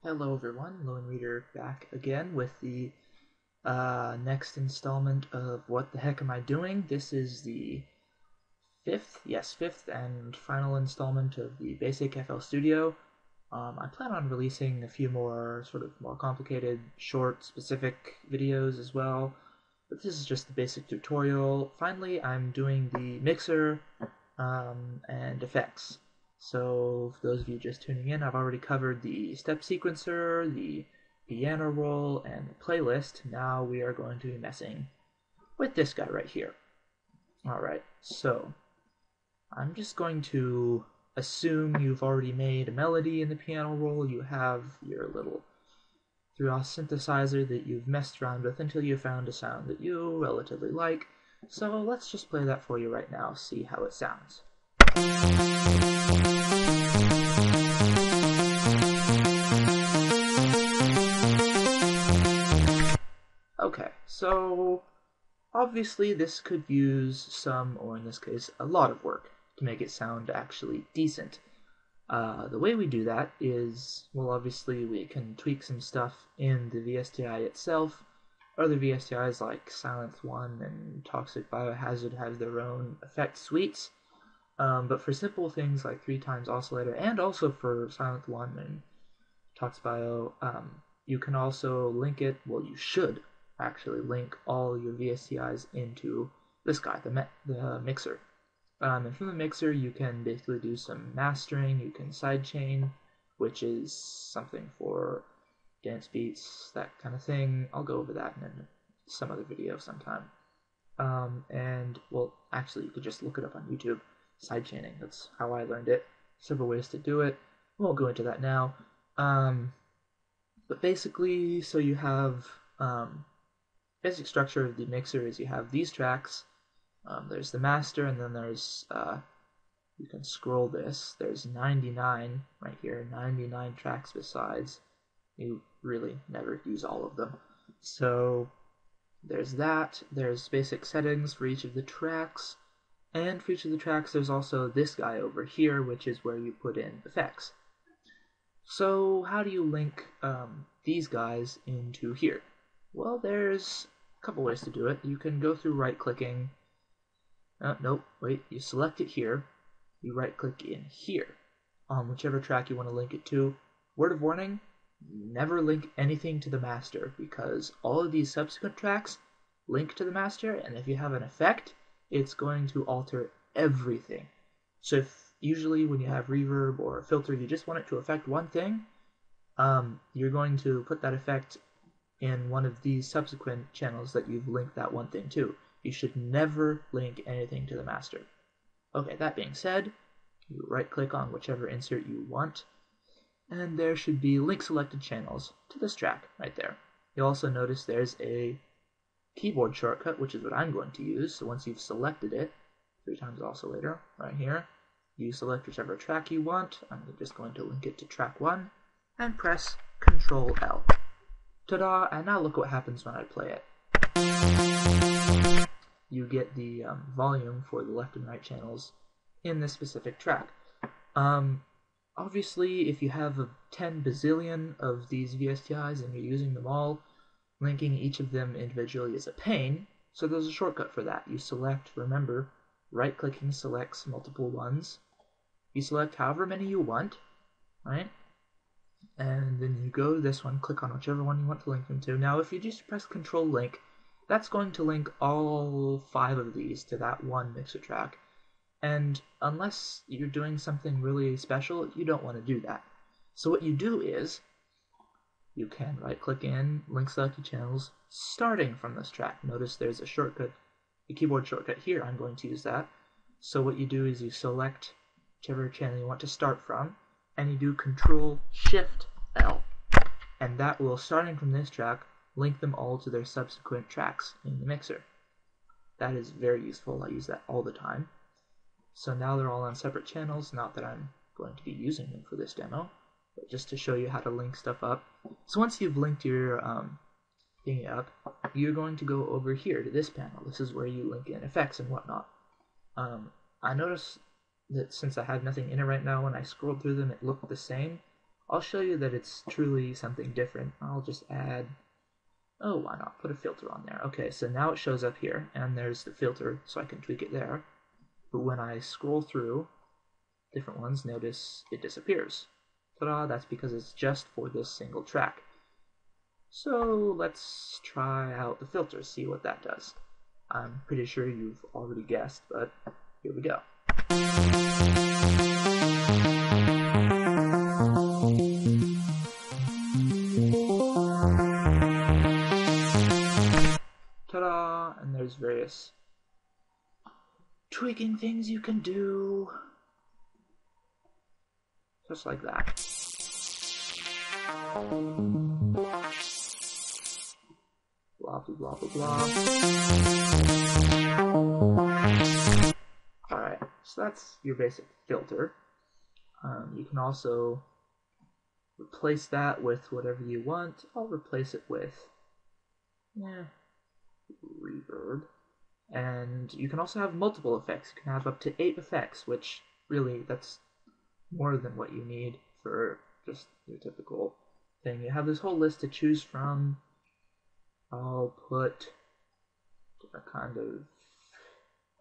Hello everyone, Lone Reader back again with the next installment of What the Heck Am I Doing? This is the fifth and final installment of the basic FL Studio. I plan on releasing a few more more complicated, short, specific videos as well, but this is just the basic tutorial. Finally, I'm doing the mixer and effects. So for those of you just tuning in, I've already covered the step sequencer, the piano roll, and the playlist. Now we are going to be messing with this guy right here. Alright, so I'm just going to assume you've already made a melody in the piano roll. You have your little 3-off synthesizer that you've messed around with until you found a sound that you relatively like. So let's just play that for you right now, see how it sounds. Okay, so obviously this could use some, or in this case, a lot of work to make it sound actually decent. The way we do that is, well, obviously we can tweak some stuff in the VSTI itself. Other VSTIs like Silent One and Toxic Biohazard have their own effect suites. But for simple things like 3x oscillator, and also for Silent One and Toxic Bio, you can also link it. Well, you should actually link all your VSTIs into this guy, the mixer. And from the mixer, you can basically do some mastering. You can sidechain, which is something for dance beats, that kind of thing. I'll go over that in some other video sometime. And, well, actually, you could just look it up on YouTube. Sidechaining, that's how I learned it. Several ways to do it. I won't go into that now. But basically, so you have basic structure of the mixer is you have these tracks. There's the master, and then there's you can scroll this. There's 99 right here, 99 tracks besides. You really never use all of them. So there's that. There's basic settings for each of the tracks. And for each of the tracks, there's also this guy over here, which is where you put in effects. So how do you link these guys into here? Well, there's a couple ways to do it. You can go through right-clicking. Nope, wait, you select it here. You right-click in here on whichever track you want to link it to. Word of warning, never link anything to the master, because all of these subsequent tracks link to the master, and if you have an effect, it's going to alter everything. So if usually when you have reverb or filter, you just want it to affect one thing, you're going to put that effect in one of these subsequent channels that you've linked that one thing to. You should never link anything to the master. Okay, that being said, you right-click on whichever insert you want, and there should be link selected channels to this track right there. You'll also notice there's a keyboard shortcut, which is what I'm going to use. So once you've selected it, 3x oscillator right here, you select whichever track you want. I'm just going to link it to track 1 and press Control L. Ta-da! And now look what happens when I play it. You get the volume for the left and right channels in this specific track. Obviously, if you have 10 bazillion of these VSTIs and you're using them all, linking each of them individually is a pain, so there's a shortcut for that. You select, remember, right-clicking selects multiple ones. You select however many you want, right? And then you go to this one, click on whichever one you want to link them to. Now, if you just press Control Link, that's going to link all 5 of these to that one mixer track. And unless you're doing something really special, you don't want to do that. So what you do is, you can right-click in, link selected channels, starting from this track. Notice there's a shortcut, a keyboard shortcut here. I'm going to use that. So what you do is you select whichever channel you want to start from, and you do Control-Shift-L. And that will, starting from this track, link them all to their subsequent tracks in the mixer. That is very useful. I use that all the time. So now they're all on separate channels, not that I'm going to be using them for this demo, but just to show you how to link stuff up. So once you've linked your thingy up, you're going to go over here to this panel. This is where you link in effects and whatnot. I noticed that since I had nothing in it right now, when I scrolled through them, it looked the same. I'll show you that it's truly something different. I'll just add, oh, why not put a filter on there. Okay, so now it shows up here, and there's the filter, so I can tweak it there. But when I scroll through different ones, notice it disappears. Ta-da, that's because it's just for this single track. So let's try out the filter, see what that does. I'm pretty sure you've already guessed, but here we go. Ta-da! And there's various tweaking things you can do. Just like that. Blah, blah, blah, blah, blah. Alright, so that's your basic filter. You can also replace that with whatever you want. I'll replace it with reverb. And you can also have multiple effects. You can have up to 8 effects, which really, that's more than what you need for just your typical thing. You have this whole list to choose from. I'll put a kind of,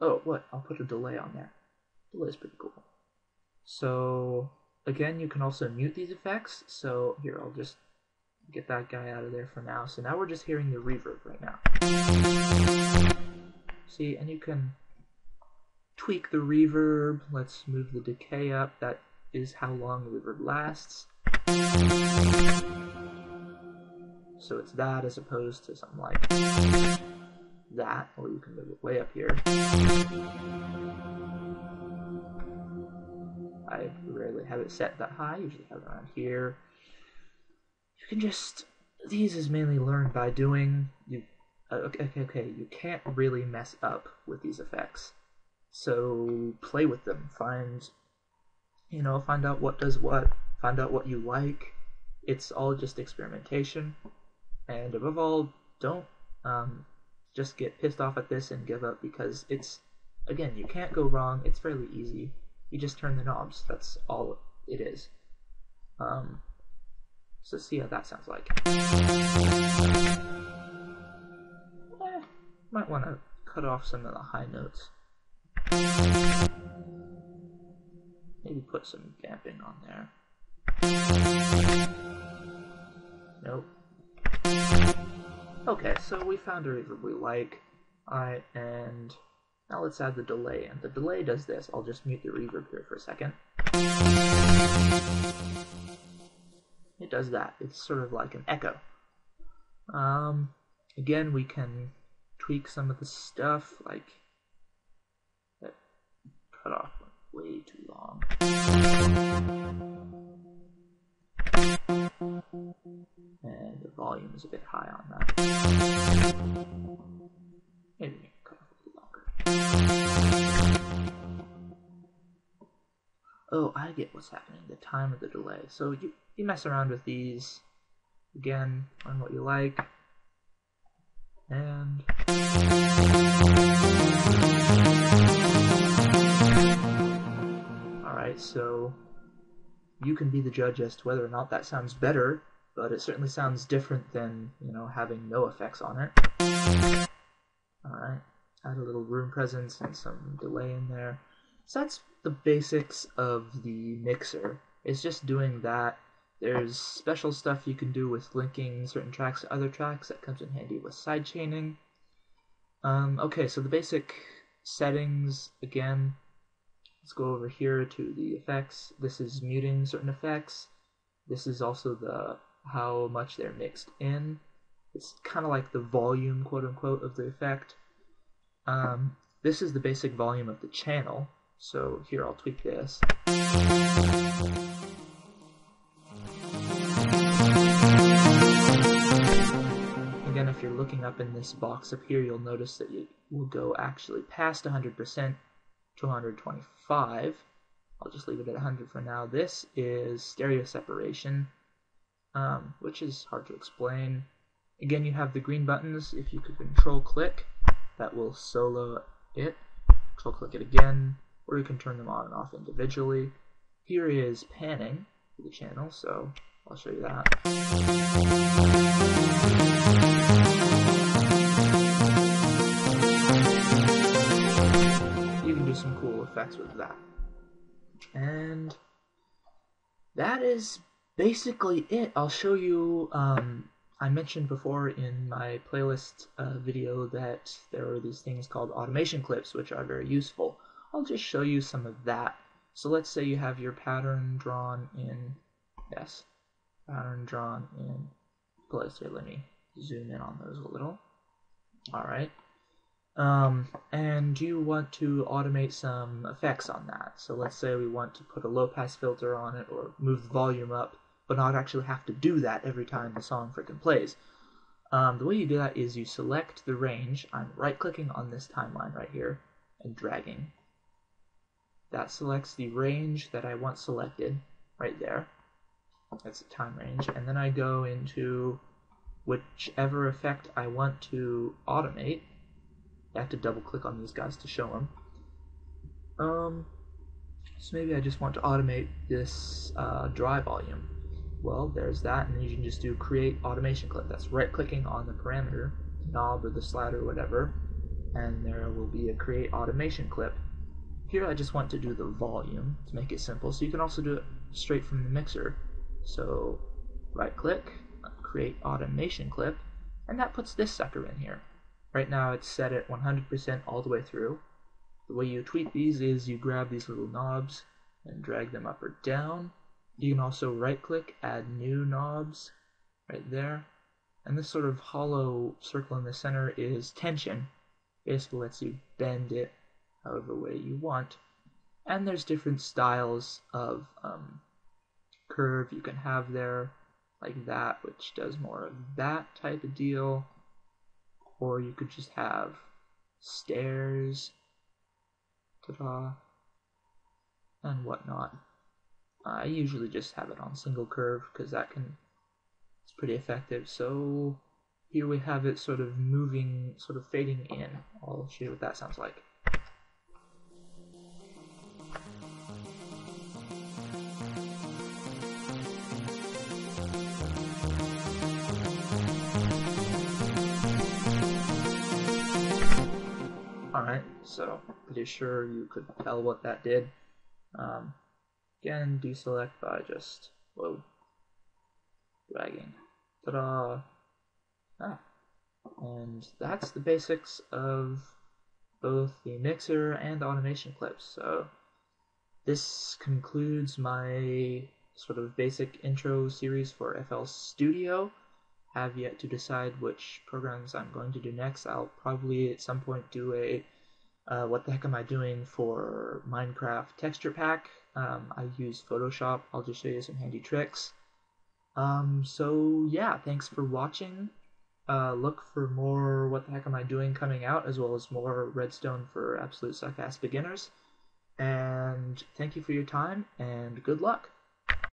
oh, what? I'll put a delay on there. Delay is pretty cool. So, again, you can also mute these effects. So, here, I'll just get that guy out of there for now. So now we're just hearing the reverb right now. See, and you can tweak the reverb. Let's move the decay up. That is how long the reverb lasts. So it's that as opposed to something like that, or you can move it way up here. I rarely have it set that high, usually have it around here. You can just, these is mainly learned by doing. Okay, you can't really mess up with these effects. So play with them, find out what does what, find out what you like. It's all just experimentation. And above all, don't just get pissed off at this and give up, because it's, again, you can't go wrong. It's fairly easy. You just turn the knobs. That's all it is. So see how that sounds like. Might want to cut off some of the high notes. Maybe put some damping on there. Nope. Okay, so we found a reverb we like. Alright, and now let's add the delay. And the delay does this. I'll just mute the reverb here for a second. It does that. It's sort of like an echo. Again, we can tweak some of the stuff, like that cut off way too long. And the volume is a bit high on that. Maybe make it cut off a little longer. Oh, I get what's happening, the time of the delay. So you mess around with these, again, on what you like. And alright, so you can be the judge as to whether or not that sounds better, but it certainly sounds different than, having no effects on it. Alright, add a little room presence and some delay in there. So that's the basics of the mixer. It's just doing that. There's special stuff you can do with linking certain tracks to other tracks that comes in handy with sidechaining. Okay, so the basic settings, again, let's go over here to the effects. This is muting certain effects. This is also how much they're mixed in. It's kind of like the volume, quote unquote, of the effect. This is the basic volume of the channel. So here, I'll tweak this. Again, if you're looking up in this box up here, you'll notice that it will go actually past 100% to 125. I'll just leave it at 100 for now. This is stereo separation, which is hard to explain. Again, you have the green buttons. If you could control click, that will solo it. Control click it again, or you can turn them on and off individually. Here is panning. for the channel, so I'll show you that. You can do some cool effects with that. And that is basically it. I'll show you, I mentioned before in my playlist video that there are these things called automation clips, which are very useful. I'll just show you some of that. So let's say you have your pattern drawn in, pattern drawn in place. Here, let me zoom in on those a little. Alright. And you want to automate some effects on that. So let's say we want to put a low pass filter on it or move the volume up, but not actually have to do that every time the song freaking plays. The way you do that is you select the range. I'm right-clicking on this timeline right here and dragging. That selects the range that I want selected right there. That's the time range. And then I go into whichever effect I want to automate. I have to double-click on these guys to show them. So maybe I just want to automate this dry volume. Well, there's that, and then you can just do create automation clip. That's right-clicking on the parameter, knob or the slider or whatever, and there will be a create automation clip. Here I just want to do the volume to make it simple, so you can also do it straight from the mixer. So right-click, create automation clip, and that puts this sucker in here. Right now it's set at 100% all the way through. The way you tweak these is you grab these little knobs and drag them up or down. You can also right-click, add new knobs right there. And this sort of hollow circle in the center is tension. Basically lets you bend it however way you want. And there's different styles of curve you can have there, like that, which does more of that type of deal. Or you could just have stairs, ta-da, and whatnot. I usually just have it on single curve because it's pretty effective. So here we have it sort of moving, sort of fading in. I'll show you what that sounds like. Alright, so pretty sure you could tell what that did. Again, deselect by just, dragging. Ta-da! And that's the basics of both the mixer and automation clips. So this concludes my sort of basic intro series for FL Studio. I have yet to decide which programs I'm going to do next. I'll probably at some point do a what the heck am I doing for Minecraft texture pack. I use Photoshop. I'll just show you some handy tricks. So yeah, thanks for watching. Look for more What the Heck Am I Doing coming out, as well as more Redstone for absolute suck-ass beginners. And thank you for your time, and good luck!